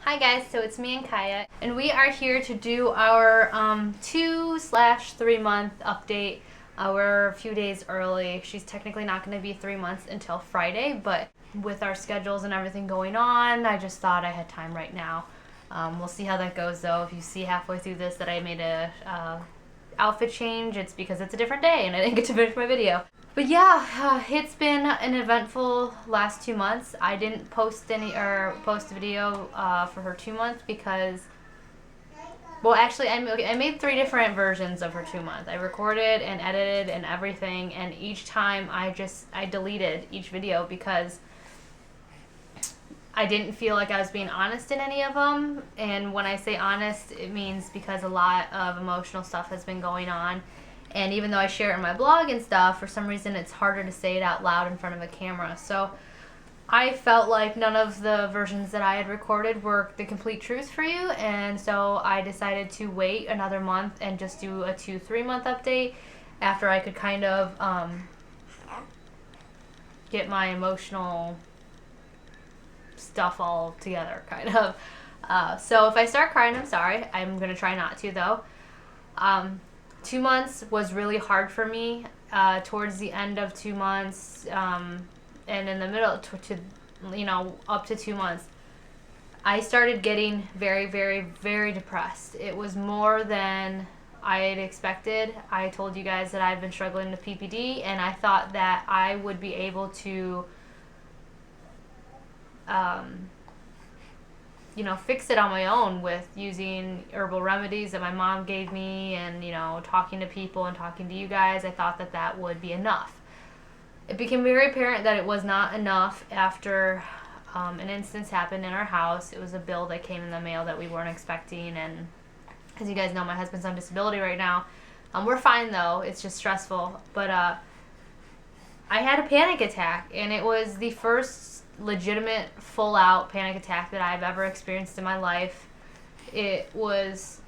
Hi guys, so it's me and Kaya, and we are here to do our 2/3 month update. We're a few days early. She's technically not going to be 3 months until Friday, but with our schedules and everything going on, I just thought I had time right now. We'll see how that goes though. If you see halfway through this that I made a outfit change, it's because it's a different day and I didn't get to finish my video. But yeah, it's been an eventful last 2 months. I didn't post a video for her 2 months because, well, actually, I made 3 different versions of her 2 months. I recorded and edited and everything, and each time I deleted each video because I didn't feel like I was being honest in any of them. And when I say honest, it means because a lot of emotional stuff has been going on. And even though I share it in my blog and stuff, for some reason it's harder to say it out loud in front of a camera. So I felt like none of the versions that I had recorded were the complete truth for you. And so I decided to wait another month and just do a 2-3 month update after I could kind of get my emotional stuff all together, kind of. So if I start crying, I'm sorry. I'm going to try not to, though. 2 months was really hard for me. Towards the end of 2 months, and in the middle up to 2 months, I started getting very, very, very depressed. It was more than I had expected. I told you guys that I've been struggling with PPD, and I thought that I would be able to fix it on my own with using herbal remedies that my mom gave me and, talking to people and talking to you guys. I thought that that would be enough. It became very apparent that it was not enough after an instance happened in our house. It was a bill that came in the mail that we weren't expecting, and as you guys know, my husband's on disability right now. We're fine though, it's just stressful. But I had a panic attack, and it was the first legitimate full-out panic attack that I've ever experienced in my life. It was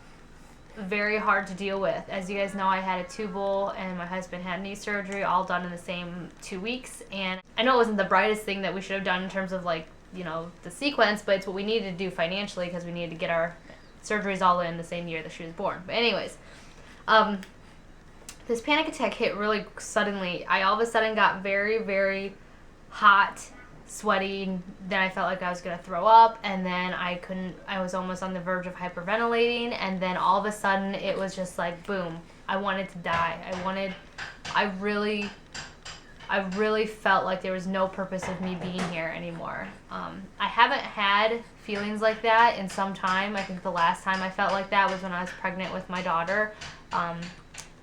very hard to deal with. As you guys know, I had a tubal and my husband had knee surgery, all done in the same 2 weeks. And I know it wasn't the brightest thing that we should have done in terms of the sequence, but it's what we needed to do financially because we needed to get our surgeries all in the same year that she was born. But anyways, this panic attack hit really suddenly. I all of a sudden got very, very hot, sweaty, then I felt like I was going to throw up, and then I was almost on the verge of hyperventilating, and then all of a sudden it was just like boom, I wanted to die. I really felt like there was no purpose of me being here anymore. I haven't had feelings like that in some time. I think the last time I felt like that was when I was pregnant with my daughter,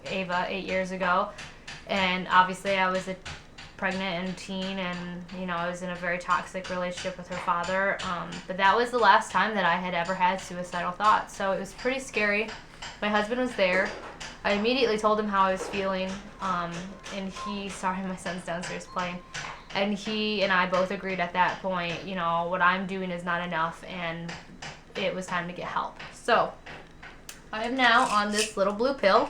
Ava, 8 years ago, and obviously I was pregnant and teen, and I was in a very toxic relationship with her father, but that was the last time that I had ever had suicidal thoughts, so it was pretty scary. My husband was there. I immediately told him how I was feeling, and sorry, my son's downstairs playing, and he and I both agreed at that point, what I'm doing is not enough, and it was time to get help. So I am now on this little blue pill.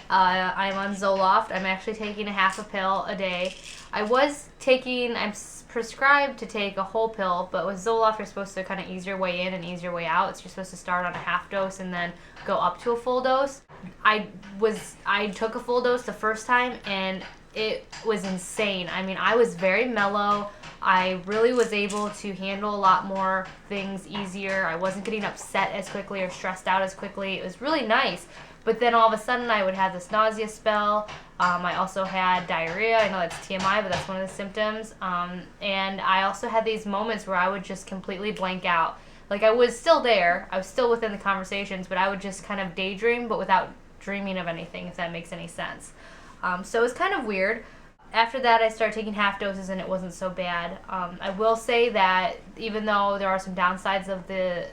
I'm on Zoloft. I'm actually taking a half a pill a day. I'm prescribed to take a whole pill, but with Zoloft, you're supposed to kind of ease your way in and ease your way out. So you're supposed to start on a half dose and then go up to a full dose. I took a full dose the first time, and it was insane. I mean, I was very mellow. I really was able to handle a lot more things easier. I wasn't getting upset as quickly or stressed out as quickly. It was really nice. But then all of a sudden I would have this nausea spell. I also had diarrhea. I know that's TMI, but that's one of the symptoms. And I also had these moments where I would just completely blank out. Like, I was still there. I was still within the conversations, but I would just kind of daydream, but without dreaming of anything, if that makes any sense. So it was kind of weird. After that, I started taking half doses, and it wasn't so bad. I will say that even though there are some downsides of the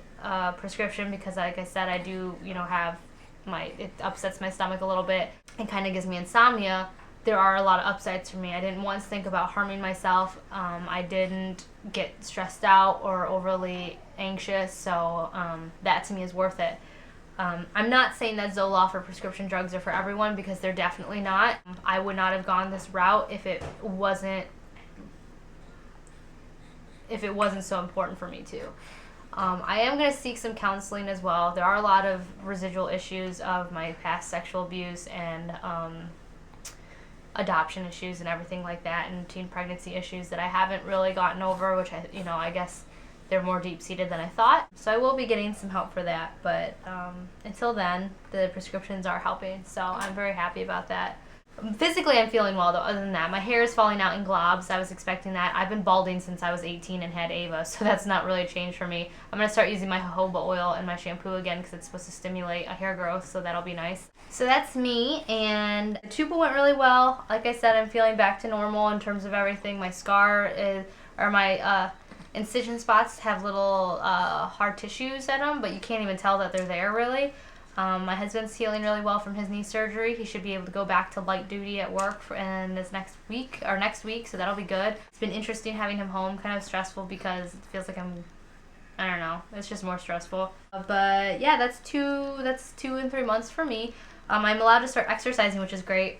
prescription, because like I said, I do, have it upsets my stomach a little bit and kind of gives me insomnia, there are a lot of upsides for me. I didn't once think about harming myself. I didn't get stressed out or overly anxious, so that to me is worth it. I'm not saying that Zoloft or prescription drugs are for everyone, because they're definitely not. I would not have gone this route if it wasn't so important for me to. I am going to seek some counseling as well. There are a lot of residual issues of my past sexual abuse and adoption issues and everything like that, and teen pregnancy issues that I haven't really gotten over, which I guess they're more deep-seated than I thought. So I will be getting some help for that, but until then, the prescriptions are helping, so I'm very happy about that. Physically, I'm feeling well, though. Other than that, my hair is falling out in globs. I was expecting that. I've been balding since I was 18 and had Ava, so that's not really a change for me. I'm going to start using my jojoba oil and my shampoo again because it's supposed to stimulate a hair growth, so that'll be nice. So that's me, and the tubal went really well. Like I said, I'm feeling back to normal in terms of everything. My scar is, or my incision spots have little hard tissues in them, but you can't even tell that they're there, really. My husband's healing really well from his knee surgery. He should be able to go back to light duty at work in this next week, so that'll be good. It's been interesting having him home, kind of stressful because it feels like I don't know, it's just more stressful. But yeah, that's 2 and 3 months for me. I'm allowed to start exercising, which is great.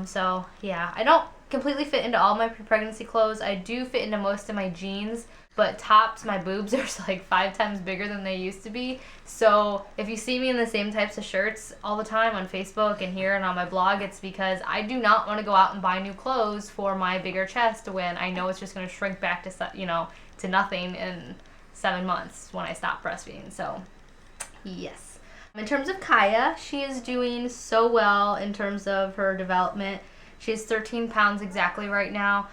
So yeah, I don't completely fit into all my pre-pregnancy clothes. I do fit into most of my jeans, but tops, my boobs are like 5 times bigger than they used to be. So if you see me in the same types of shirts all the time on Facebook and here and on my blog, it's because I do not want to go out and buy new clothes for my bigger chest when I know it's just going to shrink back to nothing in 7 months when I stop breastfeeding. So yes. In terms of Kaya, she is doing so well in terms of her development. She's 13 pounds exactly right now.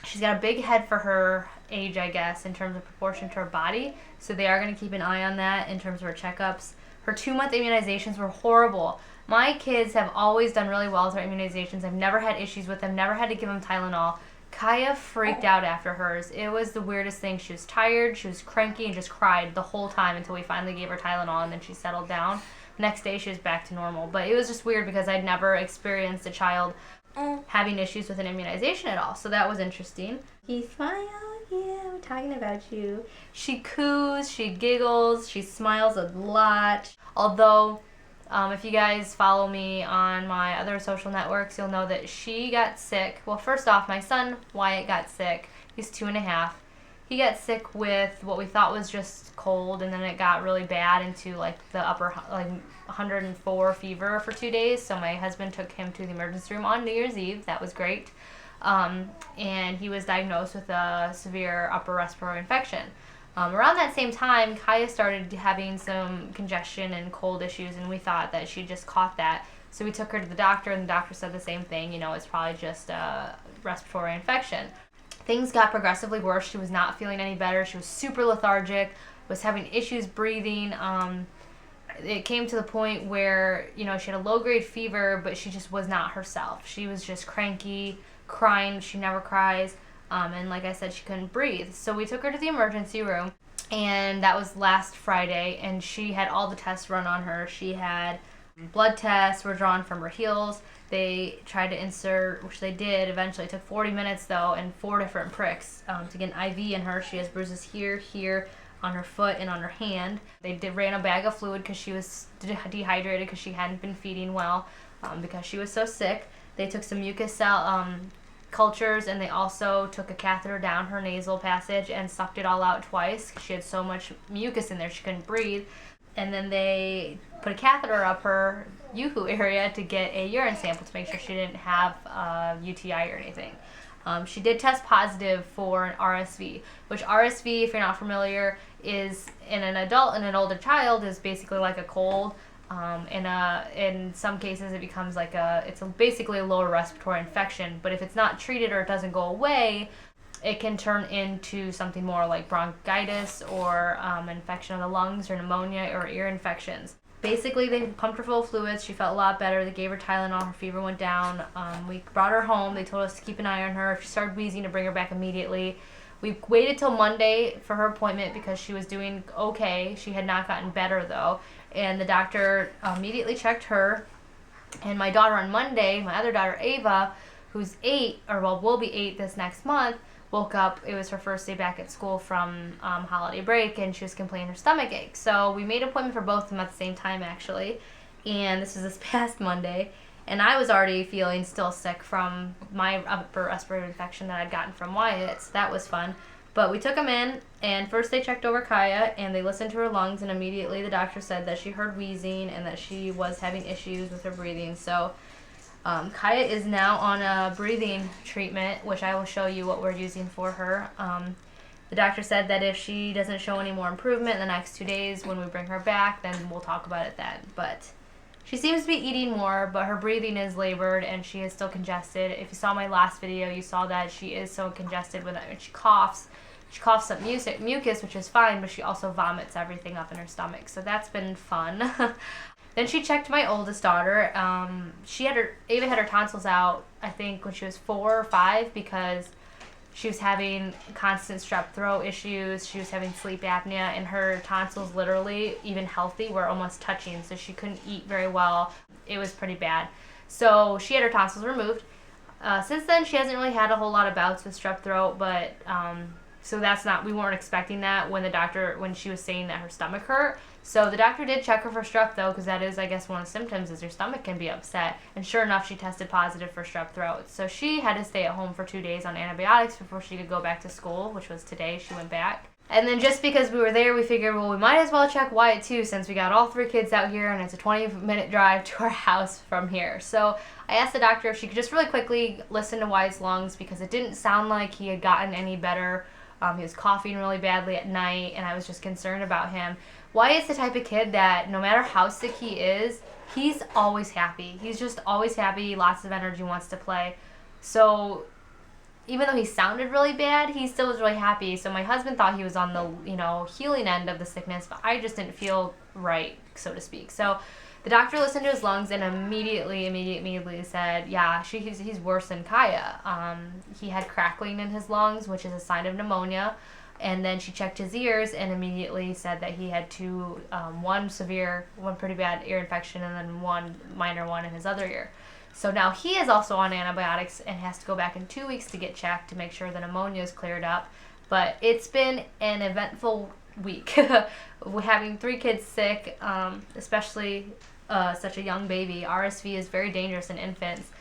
She's got a big head for her age, I guess, in terms of proportion to her body. So they are going to keep an eye on that in terms of her checkups. Her 2-month immunizations were horrible. My kids have always done really well with their immunizations. I've never had issues with them, never had to give them Tylenol. Kaya freaked out after hers. It was the weirdest thing. She was tired, she was cranky, and just cried the whole time until we finally gave her Tylenol, and then she settled down. The next day she was back to normal. But it was just weird because I'd never experienced a child having issues with an immunization at all. So that was interesting. You smile, yeah, we're talking about you. She coos, she giggles, she smiles a lot. Although, if you guys follow me on my other social networks, you'll know that she got sick. Well, first off, my son, Wyatt, got sick. He's 2.5. He got sick with what we thought was just cold, and then it got really bad into like the upper 104 fever for 2 days. So my husband took him to the emergency room on New Year's Eve. That was great. And he was diagnosed with a severe upper respiratory infection. Around that same time, Kaya started having some congestion and cold issues, and we thought that she just caught that. So we took her to the doctor, and the doctor said the same thing. It's probably just a respiratory infection. Things got progressively worse. She was not feeling any better. She was super lethargic, was having issues breathing. It came to the point where, she had a low-grade fever, but she just was not herself. She was just cranky, crying. She never cries. And like I said, she couldn't breathe. So we took her to the emergency room, and that was last Friday, and she had all the tests run on her. She had blood tests were drawn from her heels. They tried to insert, which they did eventually. It took 40 minutes, though, and 4 different pricks to get an IV in her. She has bruises here, on her foot, and on her hand. They ran a bag of fluid because she was dehydrated because she hadn't been feeding well because she was so sick. They took some mucus cell cultures, and they also took a catheter down her nasal passage and sucked it all out twice because she had so much mucus in there she couldn't breathe. And then they put a catheter up her yoo-hoo area to get a urine sample to make sure she didn't have UTI or anything. She did test positive for an RSV, which RSV, if you're not familiar, is in an adult and an older child is basically like a cold. In some cases, it becomes it's basically a lower respiratory infection. But if it's not treated or it doesn't go away, it can turn into something more like bronchitis or infection of the lungs or pneumonia or ear infections. Basically, they pumped her full of fluids. She felt a lot better. They gave her Tylenol. Her fever went down. We brought her home. They told us to keep an eye on her. If she started wheezing, to bring her back immediately. We waited till Monday for her appointment because she was doing okay. She had not gotten better, though. And the doctor immediately checked her. And my daughter on Monday, my other daughter, Ava, who's 8, will be 8 this next month, woke up. It was her first day back at school from holiday break, and she was complaining her stomach ache. So we made an appointment for both of them at the same time, actually. And this was this past Monday. And I was already feeling still sick from my upper respiratory infection that I'd gotten from Wyatt, so that was fun. But we took him in, and first they checked over Kaya, and they listened to her lungs, and immediately the doctor said that she heard wheezing and that she was having issues with her breathing. So Kaya is now on a breathing treatment, which I will show you what we're using for her. The doctor said that if she doesn't show any more improvement in the next 2 days when we bring her back, then we'll talk about it then. But she seems to be eating more, but her breathing is labored and she is still congested. If you saw my last video, you saw that she is so congested when she coughs. She coughs up mucus, which is fine, but she also vomits everything up in her stomach. So that's been fun. Then she checked my oldest daughter. Ava had her tonsils out, I think, when she was 4 or 5 because she was having constant strep throat issues. She was having sleep apnea, and her tonsils, literally, even healthy, were almost touching. So she couldn't eat very well. It was pretty bad. So she had her tonsils removed. Since then, she hasn't really had a whole lot of bouts with strep throat, but so we weren't expecting that when she was saying that her stomach hurt. So the doctor did check her for strep, though, because that is, I guess, one of the symptoms is your stomach can be upset. And sure enough, she tested positive for strep throat. So she had to stay at home for 2 days on antibiotics before she could go back to school, which was today. She went back. And then just because we were there, we figured, well, we might as well check Wyatt, too, since we got all 3 kids out here, and it's a 20-minute drive to our house from here. So I asked the doctor if she could just really quickly listen to Wyatt's lungs, because it didn't sound like he had gotten any better. He was coughing really badly at night, and I was just concerned about him. Wyatt's the type of kid that no matter how sick he is, he's always happy. He's just always happy, lots of energy, wants to play. So even though he sounded really bad, he still was really happy. So my husband thought he was on the healing end of the sickness, but I just didn't feel right, so to speak. So the doctor listened to his lungs and immediately said, yeah, he's worse than Kaya. He had crackling in his lungs, which is a sign of pneumonia. And then she checked his ears and immediately said that he had one pretty bad ear infection, and then one minor one in his other ear. So now he is also on antibiotics and has to go back in 2 weeks to get checked to make sure the pneumonia is cleared up. But it's been an eventful week. We're having 3 kids sick, especially such a young baby. RSV is very dangerous in infants.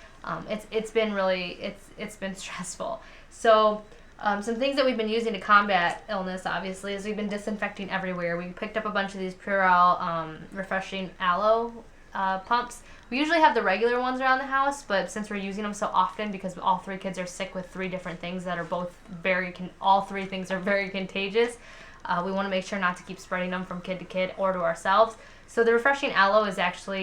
It's been stressful. So some things that we've been using to combat illness, obviously, is we've been disinfecting everywhere. We picked up a bunch of these Purell refreshing aloe pumps. We usually have the regular ones around the house, but since we're using them so often because all 3 kids are sick with 3 different things that are both all 3 things are very contagious, we want to make sure not to keep spreading them from kid to kid or to ourselves. So the refreshing aloe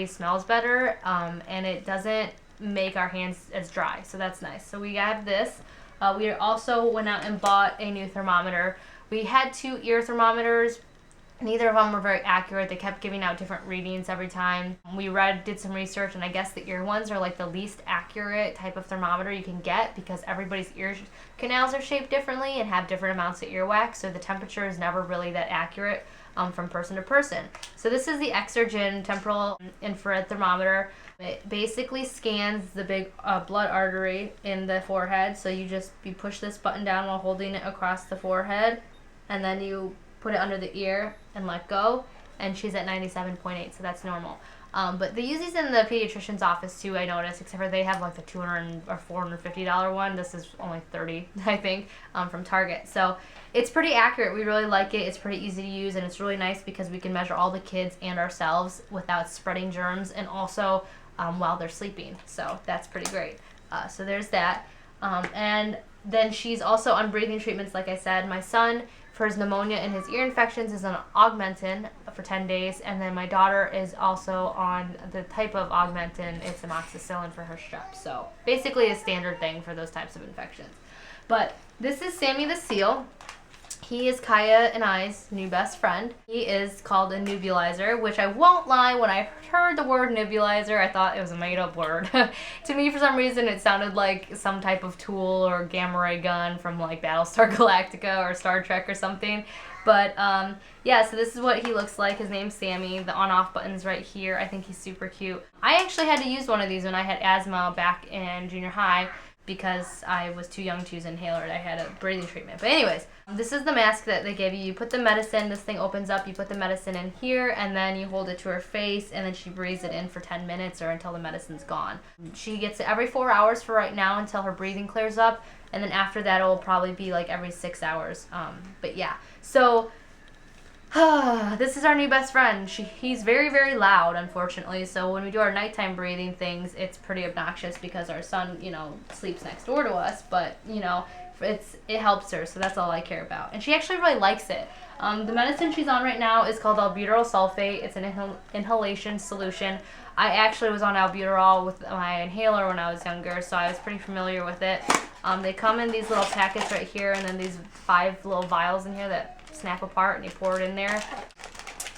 smells better, and it doesn't make our hands as dry, so that's nice. So we have this. We also went out and bought a new thermometer. We had 2 ear thermometers. Neither of them were very accurate. They kept giving out different readings every time. We did some research, and I guess the ear ones are like the least accurate type of thermometer you can get because everybody's ear canals are shaped differently and have different amounts of earwax, so the temperature is never really that accurate from person to person. So this is the Exergen temporal infrared thermometer. It basically scans the big blood artery in the forehead. So you push this button down while holding it across the forehead, and then you put it under the ear and let go, and she's at 97.8, so that's normal. But they use these in the pediatrician's office too, I noticed, except for they have like the $200 or $450 one. This is only $30, I think, from Target. So it's pretty accurate. We really like it. It's pretty easy to use, and it's really nice because we can measure all the kids and ourselves without spreading germs, and also while they're sleeping. So that's pretty great. So there's that. And then she's also on breathing treatments, like I said. My son, for his pneumonia and his ear infections, is on Augmentin for 10 days. And then my daughter is also on the type of Augmentin. It's amoxicillin for her strep. So basically a standard thing for those types of infections. But this is Sammy the Seal. He is Kaya and I's new best friend. He is called a Nebulizer, which I won't lie, when I heard the word nebulizer, I thought it was a made-up word. To me, for some reason, it sounded like some type of tool or gamma ray gun from like Battlestar Galactica or Star Trek or something. But yeah, so this is what he looks like. His name's Sammy. The on-off button's right here. I think he's super cute. I actually had to use one of these when I had asthma back in junior high, because I was too young to use an inhaler. I had a breathing treatment. But anyways, this is the mask that they give you. You put the medicine, this thing opens up, you put the medicine in here, and then you hold it to her face, and then she breathes it in for 10 minutes or until the medicine's gone. She gets it every 4 hours for right now until her breathing clears up, and then after that it'll probably be like every 6 hours. But yeah, so this is our new best friend. He's very, very loud, unfortunately, so when we do our nighttime breathing things, it's pretty obnoxious because our son, you know, sleeps next door to us, but, you know, it helps her, so that's all I care about. And she actually really likes it. The medicine she's on right now is called albuterol sulfate. It's an inhalation solution. I actually was on albuterol with my inhaler when I was younger, so I was pretty familiar with it. They come in these little packets right here, and then these 5 little vials in here that snap apart, and you pour it in there.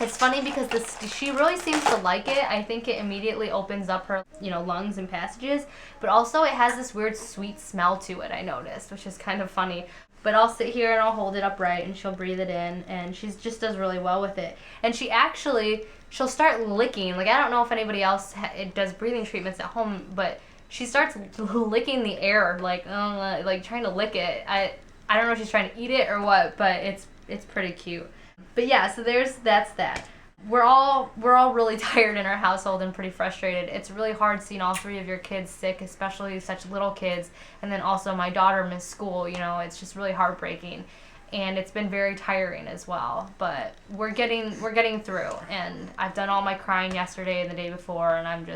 It's funny because she really seems to like it. I think it immediately opens up her, you know, lungs and passages, but also it has this weird sweet smell to it, I noticed, which is kind of funny. But I'll sit here and I'll hold it upright and she'll breathe it in, and she just does really well with it. And she'll start licking. Like, I don't know if anybody else does breathing treatments at home, but she starts licking the air, like trying to lick it. I don't know if she's trying to eat it or what, but it's pretty cute. But yeah, so that's that. We're all really tired in our household and pretty frustrated. It's really hard seeing all 3 of your kids sick, especially such little kids, and then also my daughter missed school. You know, it's just really heartbreaking, and it's been very tiring as well. But we're getting through, and I've done all my crying yesterday and the day before, and I'm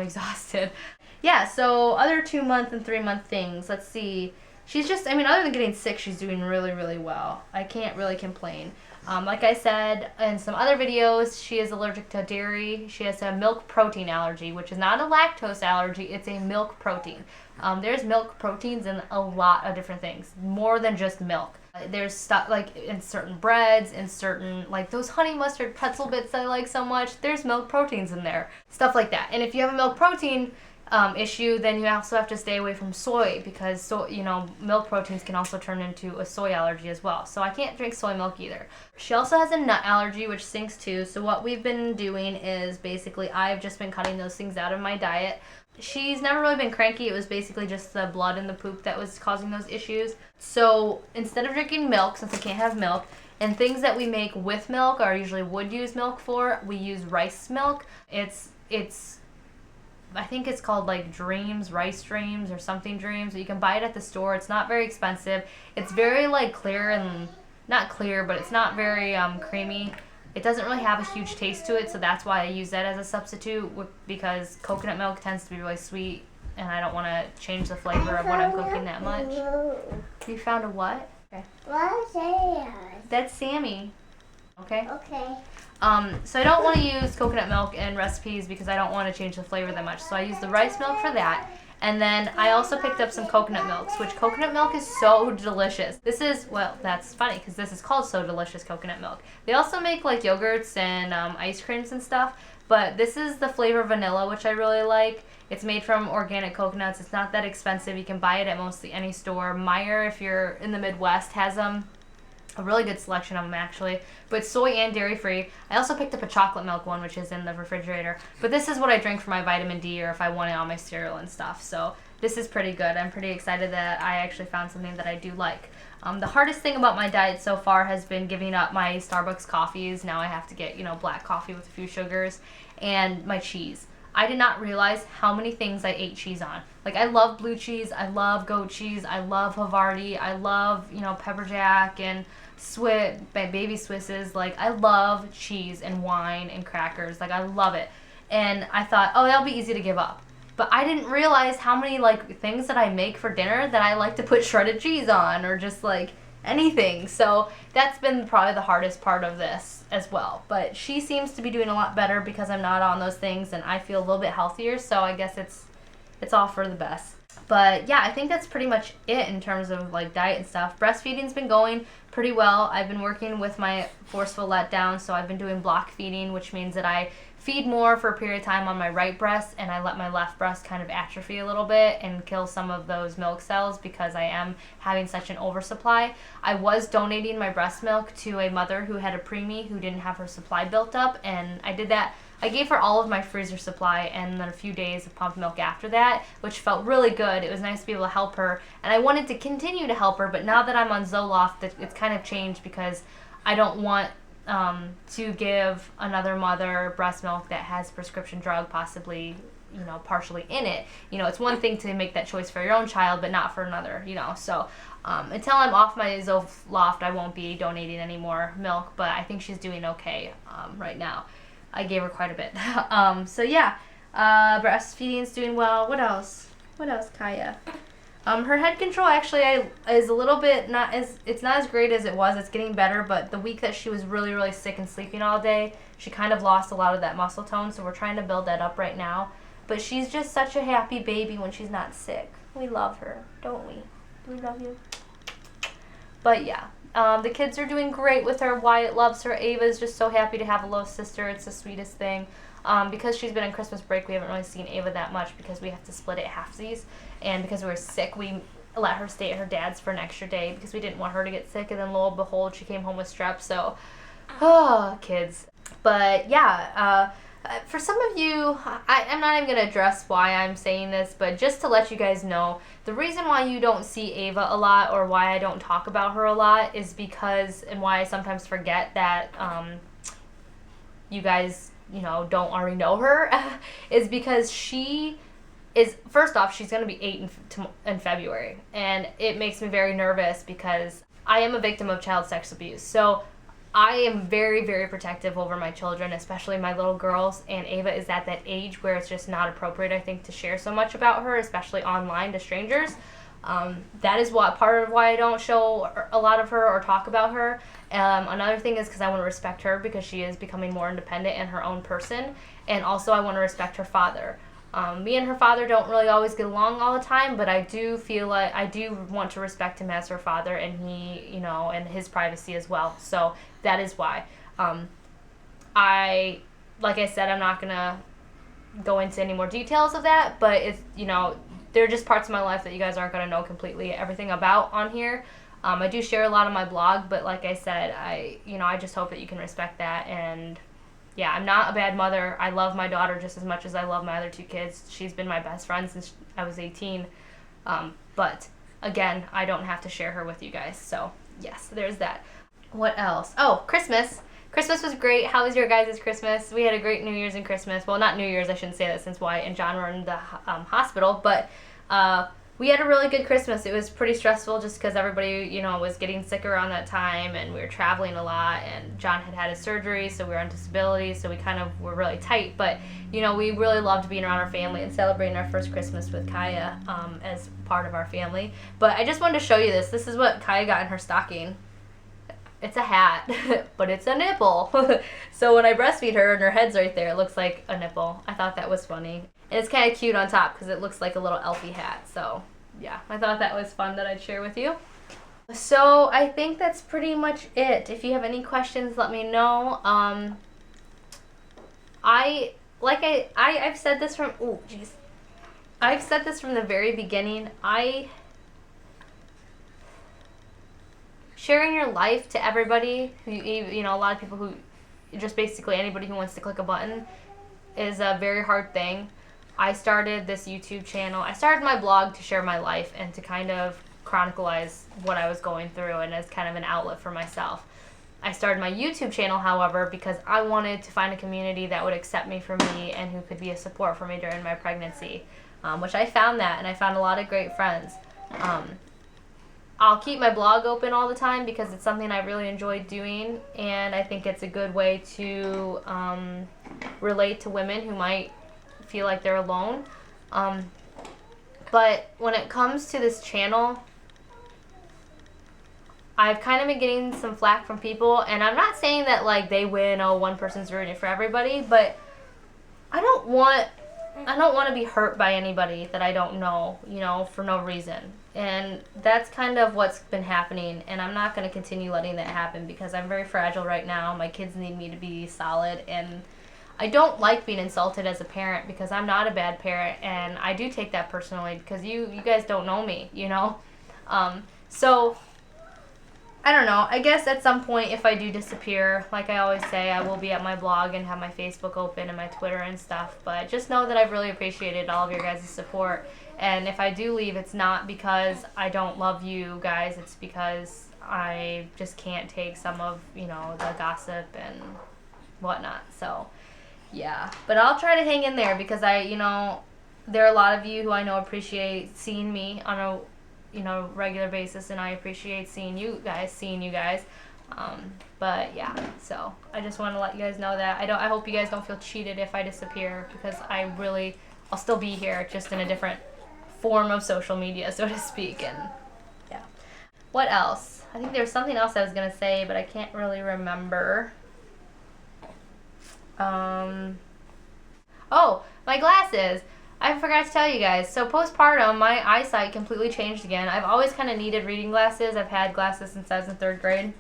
exhausted. Yeah, so other 2-month and 3-month things. Let's see. She's just, I mean, other than getting sick, she's doing really, really well. I can't really complain. Like I said in some other videos, she is allergic to dairy. She has a milk protein allergy, which is not a lactose allergy. It's a milk protein. There's milk proteins in a lot of different things, more than just milk. There's stuff like in certain breads, in certain, like those honey mustard pretzel bits I like so much, there's milk proteins in there. Stuff like that. And if you have a milk protein issue, then you also have to stay away from soy, because milk proteins can also turn into a soy allergy as well. So I can't drink soy milk either. She also has a nut allergy, which stinks too. So what we've been doing is basically I've just been cutting those things out of my diet. She's never really been cranky. It was basically just the blood and the poop that was causing those issues. So instead of drinking milk, since I can't have milk, and things that we make with milk or usually would use milk for, we use rice milk. I think it's called like Rice Dreams or something Dreams. You can buy it at the store. It's not very expensive. It's very like clear, and not clear, but it's not very creamy. It doesn't really have a huge taste to it, so that's why I use that as a substitute, because coconut milk tends to be really sweet, and I don't want to change the flavor of what I'm cooking that much. You found a what? Okay. What is that? That's Sammy. Okay? Okay. So I don't want to use coconut milk in recipes because I don't want to change the flavor that much. So I use the rice milk for that. And then I also picked up some coconut milks, which coconut milk is so delicious. That's funny because this is called So Delicious Coconut Milk. They also make like yogurts and ice creams and stuff, but this is the flavor vanilla, which I really like. It's made from organic coconuts. It's not that expensive. You can buy it at mostly any store. Meijer, if you're in the Midwest, has them. A really good selection of them, actually, but soy and dairy free. I also picked up a chocolate milk one, which is in the refrigerator, but this is what I drink for my vitamin D or if I want it on my cereal and stuff. So this is pretty good. I'm pretty excited that I actually found something that I do like. The hardest thing about my diet so far has been giving up my Starbucks coffees. Now I have to get, black coffee with a few sugars, and my cheese. I did not realize how many things I ate cheese on. Like, I love blue cheese, I love goat cheese, I love Havarti, I love, pepper jack and baby Swisses. Like, I love cheese and wine and crackers. Like, I love it. And I thought, oh, that'll be easy to give up. But I didn't realize how many, things that I make for dinner that I like to put shredded cheese on, or just, anything. So that's been probably the hardest part of this as well. But she seems to be doing a lot better because I'm not on those things, and I feel a little bit healthier, so I guess it's all for the best. But yeah, I think that's pretty much it in terms of diet and stuff. Breastfeeding's been going pretty well. I've been working with my forceful letdown, so I've been doing block feeding, which means that I feed more for a period of time on my right breast, and I let my left breast kind of atrophy a little bit and kill some of those milk cells because I am having such an oversupply. I was donating my breast milk to a mother who had a preemie who didn't have her supply built up, and I did that. I gave her all of my freezer supply and then a few days of pumped milk after that, which felt really good. It was nice to be able to help her, and I wanted to continue to help her, but now that I'm on Zoloft, it's kind of changed because I don't want to give another mother breast milk that has prescription drug possibly you know, partially in it. You know, it's one thing to make that choice for your own child, but not for another, you know. So until I'm off my Zoloft, I won't be donating any more milk, but I think she's doing okay right now. I gave her quite a bit. So yeah, breastfeeding is doing well. What else? What else, Kaya? Her head control actually is a little bit it's not as great as it was. It's getting better, but the week that she was really, really sick and sleeping all day, she kind of lost a lot of that muscle tone, so we're trying to build that up right now. But she's just such a happy baby when she's not sick. We love her, don't we? Do we love you? But yeah, the kids are doing great with her. Wyatt loves her. Ava's just so happy to have a little sister. It's the sweetest thing. Because she's been on Christmas break, we haven't really seen Ava that much because we have to split it halfsies. And because we were sick, we let her stay at her dad's for an extra day because we didn't want her to get sick. And then lo and behold, she came home with strep. So, kids. But yeah, for some of you, I'm not even going to address why I'm saying this, but just to let you guys know, the reason why you don't see Ava a lot or why I don't talk about her a lot is because, and why I sometimes forget that you guys, you know, don't already know her, is because she is, first off, she's going to be 8 in February, and it makes me very nervous because I am a victim of child sex abuse. So I am very, very protective over my children, especially my little girls, and Ava is at that age where it's just not appropriate, I think, to share so much about her, especially online to strangers. That is part of why I don't show a lot of her or talk about her. Another thing is because I want to respect her because she is becoming more independent and her own person, and also I want to respect her father. Me and her father don't really always get along all the time, but I do feel like I do want to respect him as her father, and he, you know, and his privacy as well. So that is why. Like I said, I'm not gonna go into any more details of that, but it's, you know, there are just parts of my life that you guys aren't gonna know completely everything about on here. I do share a lot on my blog, but like I said, I just hope that you can respect that. And yeah, I'm not a bad mother. I love my daughter just as much as I love my other 2 kids. She's been my best friend since I was 18. But again, I don't have to share her with you guys. So yes, there's that. What else? Oh, Christmas. Christmas was great. How was your guys' Christmas? We had a great New Year's and Christmas. Well, not New Year's, I shouldn't say that since Wyatt and John were in the hospital. But we had a really good Christmas. It was pretty stressful just because everybody, you know, was getting sick around that time, and we were traveling a lot, and John had his surgery, so we were on disability, so we kind of were really tight. But, you know, we really loved being around our family and celebrating our first Christmas with Kaya as part of our family. But I just wanted to show you this. This is what Kaya got in her stocking. It's a hat, but it's a nipple. So when I breastfeed her and her head's right there, it looks like a nipple. I thought that was funny. And it's kind of cute on top because it looks like a little elfie hat. So yeah, I thought that was fun that I'd share with you. So I think that's pretty much it. If you have any questions, let me know. I've said this from, I've said this from the very beginning. Sharing your life to everybody, you know, a lot of people who, just basically anybody who wants to click a button, is a very hard thing. I started this YouTube channel. I started my blog to share my life and to kind of chronicleize what I was going through and as kind of an outlet for myself. I started my YouTube channel, however, because I wanted to find a community that would accept me for me and who could be a support for me during my pregnancy, which I found that, and I found a lot of great friends. I'll keep my blog open all the time because it's something I really enjoy doing, and I think it's a good way to relate to women who might feel like they're alone. But when it comes to this channel, I've kind of been getting some flack from people, and I'm not saying that like they win, oh, one person's ruining it for everybody, but I don't want to be hurt by anybody that I don't know, you know, for no reason. And that's kind of what's been happening, and I'm not going to continue letting that happen because I'm very fragile right now. My kids need me to be solid, and I don't like being insulted as a parent because I'm not a bad parent, and I do take that personally because you guys don't know me, you know? So, I don't know. I guess at some point if I do disappear, like I always say, I will be at my blog and have my Facebook open and my Twitter and stuff, but just know that I've really appreciated all of your guys' support. And if I do leave, it's not because I don't love you guys, it's because I just can't take some of, you know, the gossip and whatnot. So, yeah, but I'll try to hang in there because there are a lot of you who I know appreciate seeing me on a regular basis, and I appreciate seeing you guys. But yeah, so I just want to let you guys know that I hope you guys don't feel cheated if I disappear, because I'll still be here, just in a different form of social media, so to speak. And yeah, what else? I think there was something else I was gonna say, but I can't really remember. Oh, my glasses. I forgot to tell you guys. So postpartum, my eyesight completely changed again. I've always kind of needed reading glasses. I've had glasses since I was in 3rd grade.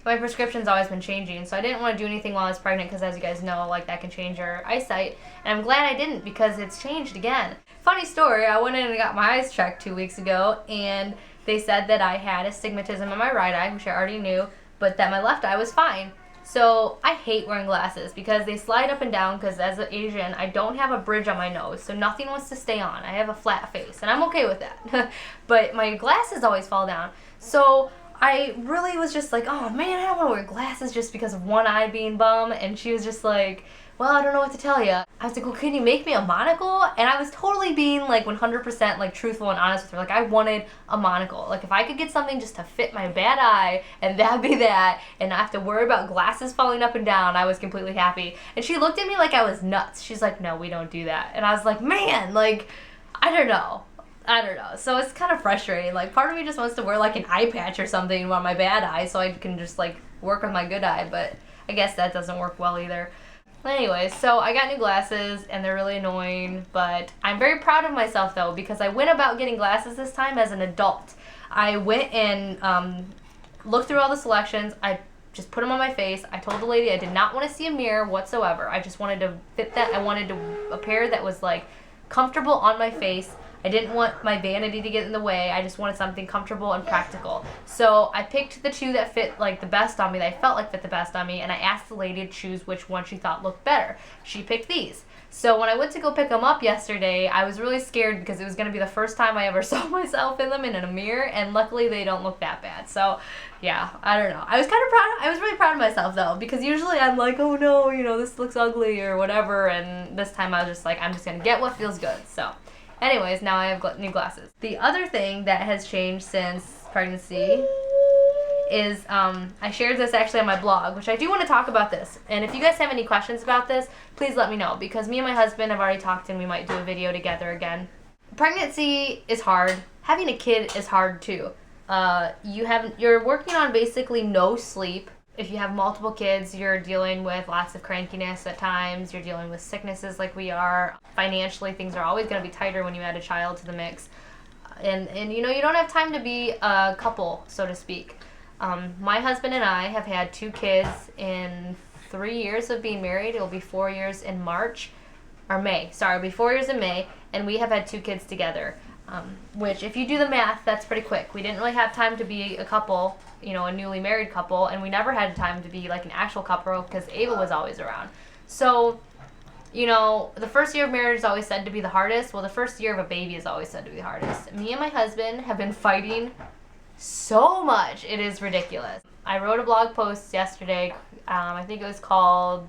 My prescription's always been changing, so I didn't want to do anything while I was pregnant because, as you guys know, like, that can change your eyesight. And I'm glad I didn't, because it's changed again. Funny story, I went in and got my eyes checked 2 weeks ago, and they said that I had astigmatism in my right eye, which I already knew, but that my left eye was fine. So I hate wearing glasses because they slide up and down, because as an Asian, I don't have a bridge on my nose, so nothing wants to stay on. I have a flat face, and I'm okay with that. But my glasses always fall down. So I really was just like, oh man, I don't want to wear glasses just because of one eye being bum. And she was just like, well, I don't know what to tell you. I was like, well, can you make me a monocle? And I was totally being like 100% like truthful and honest with her. Like, I wanted a monocle. Like, if I could get something just to fit my bad eye, and that'd be that, and not have to worry about glasses falling up and down, I was completely happy. And she looked at me like I was nuts. She's like, no, we don't do that. And I was like, man, like, I don't know. So it's kind of frustrating. Like, part of me just wants to wear like an eye patch or something on my bad eye so I can just like work with my good eye, but I guess that doesn't work well either. Anyways, so I got new glasses, and they're really annoying, but I'm very proud of myself though, because I went about getting glasses this time as an adult. I went and looked through all the selections. I just put them on my face. I told the lady I did not want to see a mirror whatsoever. I just wanted to fit that. I wanted a pair that was like comfortable on my face. I didn't want my vanity to get in the way. I just wanted something comfortable and practical. So I picked the 2 that fit like the best on me, that I felt like fit the best on me, and I asked the lady to choose which one she thought looked better. She picked these. So when I went to go pick them up yesterday, I was really scared because it was going to be the first time I ever saw myself in them in a mirror, and luckily they don't look that bad. So yeah, I don't know. I was kind of proud. I was really proud of myself though, because usually I'm like, oh no, this looks ugly or whatever, and this time I was just like, I'm just going to get what feels good. So anyways, now I have new glasses. The other thing that has changed since pregnancy is I shared this actually on my blog, which I do want to talk about this. And if you guys have any questions about this, please let me know, because me and my husband have already talked, and we might do a video together again. Pregnancy is hard. Having a kid is hard too. You're working on basically no sleep. If you have multiple kids, you're dealing with lots of crankiness at times. You're dealing with sicknesses like we are. Financially, things are always going to be tighter when you add a child to the mix. And you don't have time to be a couple, so to speak. My husband and I have had 2 kids in 3 years of being married. It'll be 4 years in May. Sorry, it'll be 4 years in May, and we have had 2 kids together. Which, if you do the math, that's pretty quick. We didn't really have time to be a couple, a newly married couple, and we never had time to be like an actual couple because Ava was always around. So, the first year of marriage is always said to be the hardest. Well, the first year of a baby is always said to be the hardest. Me and my husband have been fighting so much. It is ridiculous. I wrote a blog post yesterday. I think it was called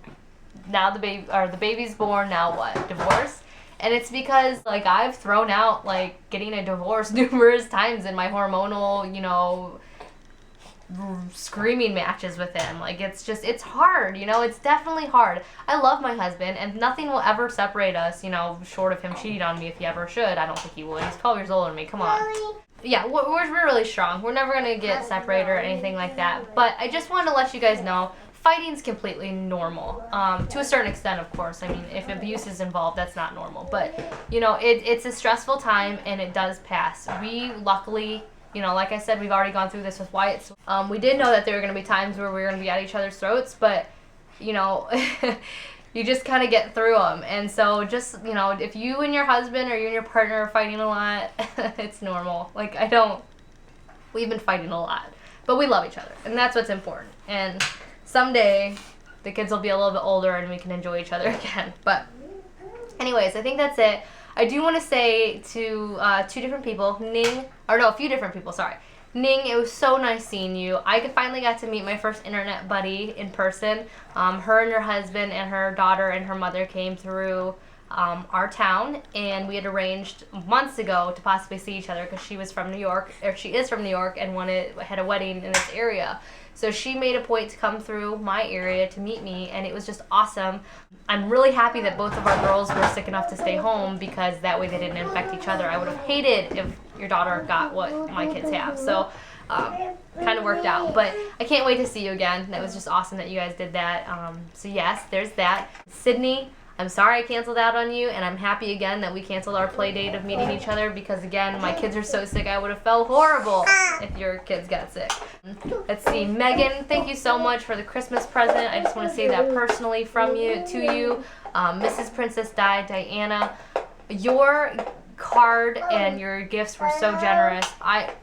the baby's born, now what? Divorce? And it's because, like, I've thrown out, like, getting a divorce numerous times in my hormonal, screaming matches with him. Like, it's hard, it's definitely hard. I love my husband, and nothing will ever separate us, short of him cheating on me if he ever should. I don't think he would. He's 12 years older than me. Come on. Yeah, we're really strong. We're never going to get separated or anything like that. But I just wanted to let you guys know, fighting's completely normal, to a certain extent, of course. I mean, if abuse is involved, that's not normal. But, it's a stressful time, and it does pass. We, luckily, like I said, we've already gone through this with Wyatt. We did know that there were going to be times where we were going to be at each other's throats, but, you just kind of get through them. And so just, if you and your husband or you and your partner are fighting a lot, it's normal. Like, we've been fighting a lot. But we love each other, and that's what's important. And someday, the kids will be a little bit older and we can enjoy each other again. But anyways, I think that's it. I do want to say to a few different people, Ning, it was so nice seeing you. I finally got to meet my first internet buddy in person. Her and her husband and her daughter and her mother came through our town, and we had arranged months ago to possibly see each other because she was from New York, or she is from New York, and had a wedding in this area. So she made a point to come through my area to meet me, and it was just awesome. I'm really happy that both of our girls were sick enough to stay home because that way they didn't infect each other. I would have hated if your daughter got what my kids have. So kind of worked out. But I can't wait to see you again. That was just awesome that you guys did that. So yes, there's that. Sydney, I'm sorry I canceled out on you, and I'm happy again that we canceled our play date of meeting each other because, again, my kids are so sick. I would have felt horrible if your kids got sick. Let's see. Megan, thank you so much for the Christmas present. I just want to say that personally from you to you. Mrs. Princess Diana, your card and your gifts were so generous.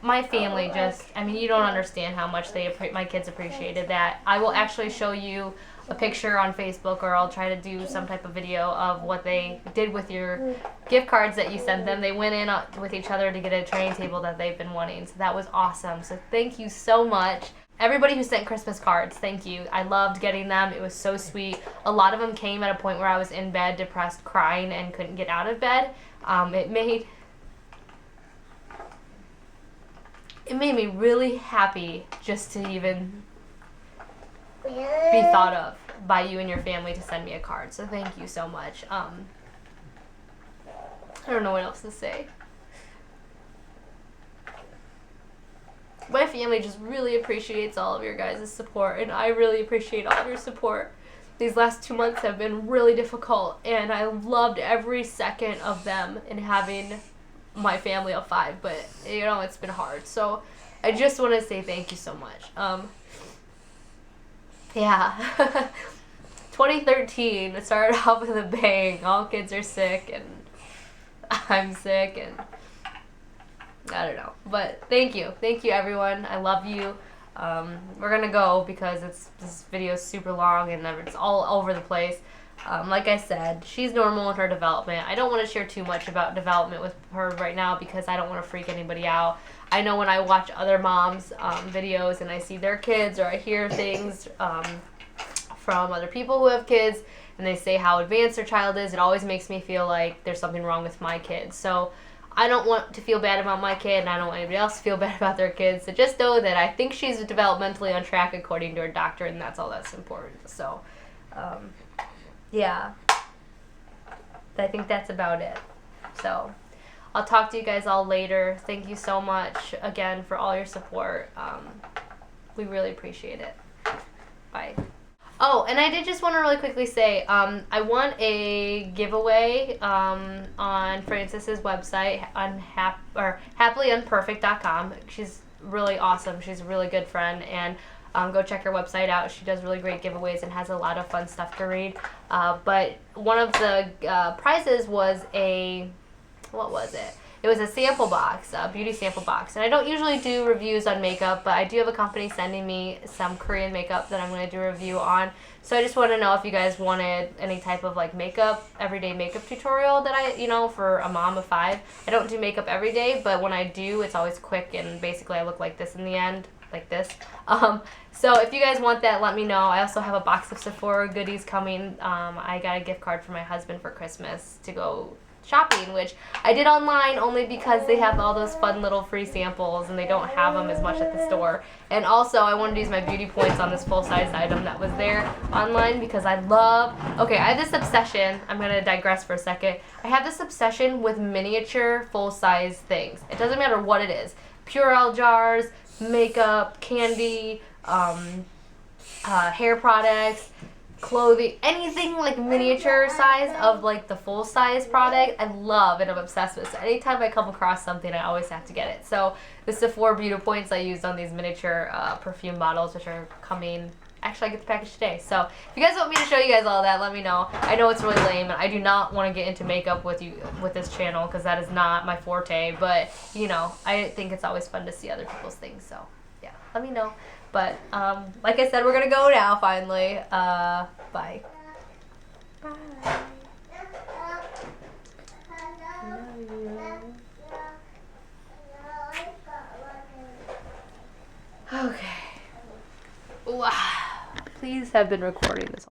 My family just, I mean, you don't understand how much my kids appreciated that. I will actually show you a picture on Facebook, or I'll try to do some type of video of what they did with your gift cards that you sent them. They went in with each other to get a training table that they've been wanting, so that was awesome. So thank you so much. Everybody who sent Christmas cards, thank you. I loved getting them. It was so sweet. A lot of them came at a point where I was in bed, depressed, crying, and couldn't get out of bed. It made me really happy just to even be thought of by you and your family to send me a card. So thank you so much. I don't know what else to say. My family just really appreciates all of your guys' support, and I really appreciate all of your support. These last 2 months have been really difficult, and I loved every second of them in having my family of 5, but you know, it's been hard. So I just want to say thank you so much. Yeah. 2013, it started off with a bang. All kids are sick, and I'm sick, and I don't know. But thank you. Thank you, everyone. I love you. We're going to go because this video is super long, and it's all over the place. Like I said, she's normal in her development. I don't want to share too much about development with her right now because I don't want to freak anybody out. I know when I watch other moms' videos and I see their kids, or I hear things from other people who have kids and they say how advanced their child is, it always makes me feel like there's something wrong with my kids. So I don't want to feel bad about my kid, and I don't want anybody else to feel bad about their kids. So just know that I think she's developmentally on track according to her doctor, and that's all that's important. So, yeah, I think that's about it. So I'll talk to you guys all later. Thank you so much again for all your support. We really appreciate it. Bye. Oh, and I did just want to really quickly say, I won a giveaway on Frances's website on happily-unperfect.com. She's really awesome. She's a really good friend, and go check her website out. She does really great giveaways and has a lot of fun stuff to read. But one of the prizes was what was it? It was a sample box, a beauty sample box. And I don't usually do reviews on makeup, but I do have a company sending me some Korean makeup that I'm going to do a review on. So I just want to know if you guys wanted any type of like everyday makeup tutorial that for a mom of 5. I don't do makeup every day, but when I do, it's always quick, and basically I look like this in the end, like this. So if you guys want that, let me know. I also have a box of Sephora goodies coming. I got a gift card for my husband for Christmas to go shopping, which I did online only because they have all those fun little free samples and they don't have them as much at the store. And also I wanted to use my beauty points on this full-size item that was there online because I have this obsession. I'm going to digress for a second. I have this obsession with miniature full-size things. It doesn't matter what it is. Purell jars, makeup, candy, hair products, clothing, anything like miniature size of like the full size product, I love and I'm obsessed with. So anytime I come across something, I always have to get it. So the Sephora Beauty Points I used on these miniature perfume bottles, which are coming. Actually, I get the package today. So if you guys want me to show you guys all that, let me know. I know it's really lame, and I do not want to get into makeup with this channel because that is not my forte. But I think it's always fun to see other people's things. So yeah, let me know. But like I said, we're gonna go now finally. Bye. Bye. Love you. have been recording this.